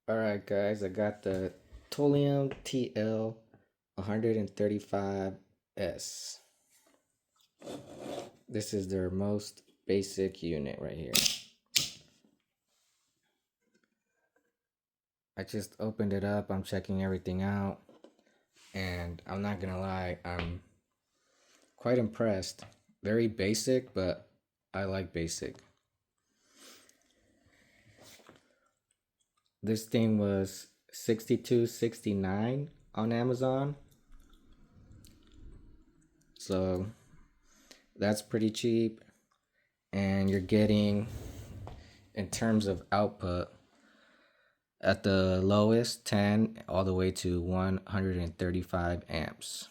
Alright guys, I got the Tooliom TL-135S. This is their most basic unit right here. I just opened it up, I'm checking everything out, and I'm not gonna lie, I'm quite impressed. Very basic, but I like basic. This thing was $62.69 on Amazon. So that's pretty cheap. And you're getting, in terms of output, at the lowest 10 all the way to 135 amps.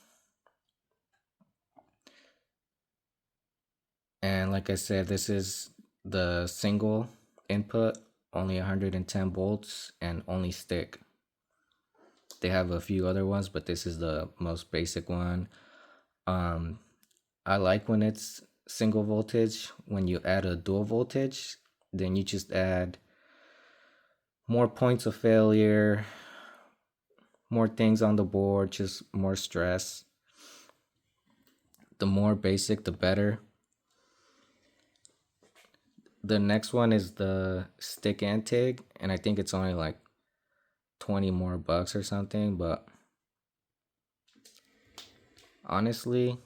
And like I said, this is the single input, only 110 volts and only stick. They have a few other ones, but this is the most basic one. I like when it's single voltage. When you add a dual voltage, then you just add more points of failure, more things on the board, just more stress. The more basic, the better. The next one is the stick and TIG, and I think it's only like 20 more bucks or something, but honestly,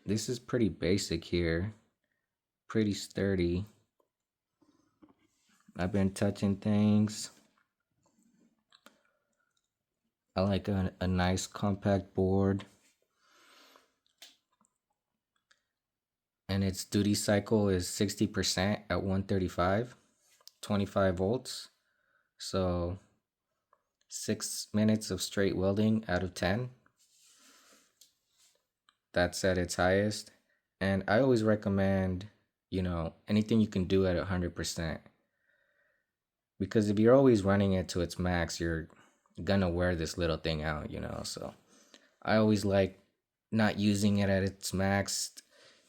this is pretty basic here. Pretty sturdy. I've been touching things. I like a nice compact board. And its duty cycle is 60% at 135, 25 volts. So 6 minutes of straight welding out of 10. That's at its highest. And I always recommend, anything you can do at 100%. Because if you're always running it to its max, you're gonna wear this little thing out, So I always like not using it at its max.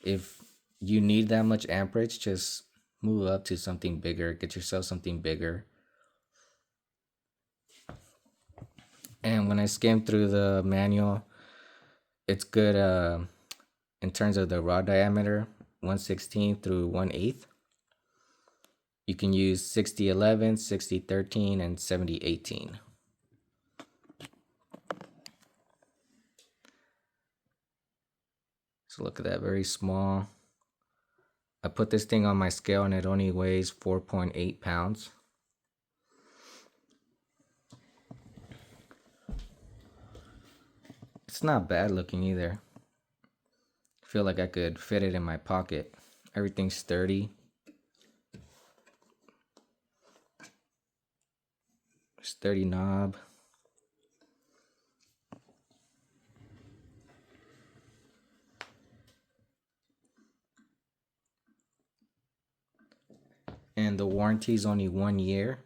If you need that much amperage, just move up to something bigger, get yourself something bigger. And when I skimmed through the manual, it's good in terms of the rod diameter, 1/16 through 1/8. You can use 6011, 6013, and 7018. So look at that, very small. I put this thing on my scale and it only weighs 4.8 pounds. It's not bad looking either. I feel like I could fit it in my pocket. Everything's sturdy. Sturdy knob. And the warranty is only 1 year.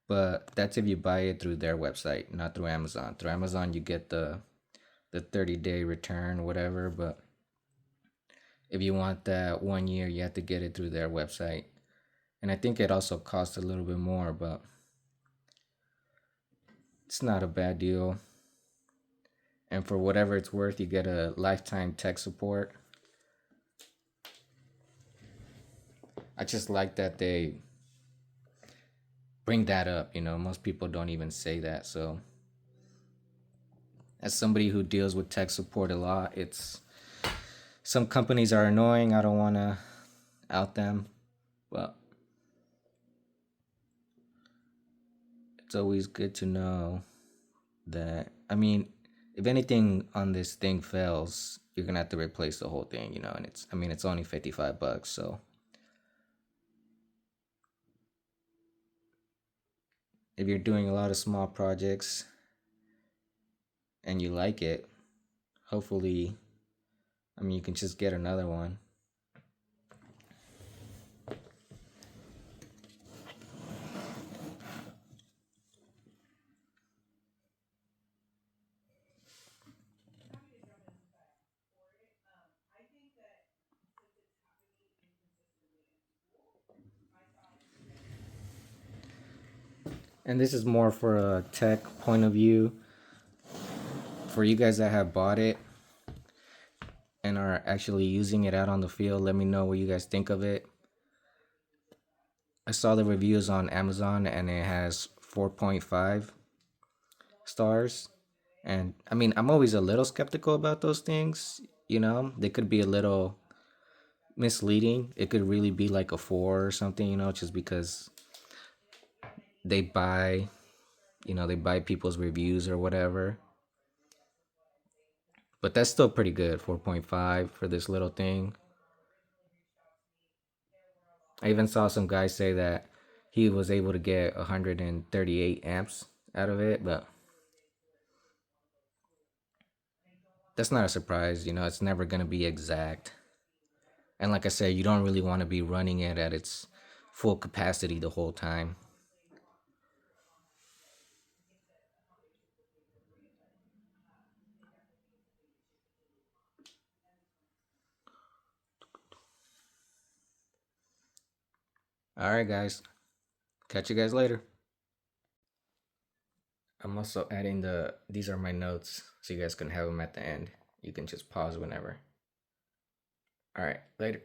But that's if you buy it through their website, not through Amazon. Through Amazon, you get the 30-day return, whatever. But if you want that 1 year, you have to get it through their website. And I think it also costs a little bit more, but it's not a bad deal. And for whatever it's worth, you get a lifetime tech support. I just like that they bring that up. Most people don't even say that. So as somebody who deals with tech support a lot, some companies are annoying. I don't want to out them, but it's always good to know that, if anything on this thing fails, you're gonna have to replace the whole thing, and it's only 55 bucks. So if you're doing a lot of small projects and you like it, hopefully, you can just get another one. And this is more for a tech point of view. For you guys that have bought it and are actually using it out on the field, let me know what you guys think of it. I saw the reviews on Amazon and it has 4.5 stars. And I mean, I'm always a little skeptical about those things. You know, they could be a little misleading. It could really be like a 4 or something, you know, just because they buy, they buy people's reviews or whatever. But that's still pretty good, 4.5 for this little thing. I even saw some guy say that he was able to get 138 amps out of it, but that's not a surprise. It's never going to be exact. And like I said, you don't really want to be running it at its full capacity the whole time. All right, guys. Catch you guys later. I'm also adding these are my notes so you guys can have them at the end. You can just pause whenever. All right, later.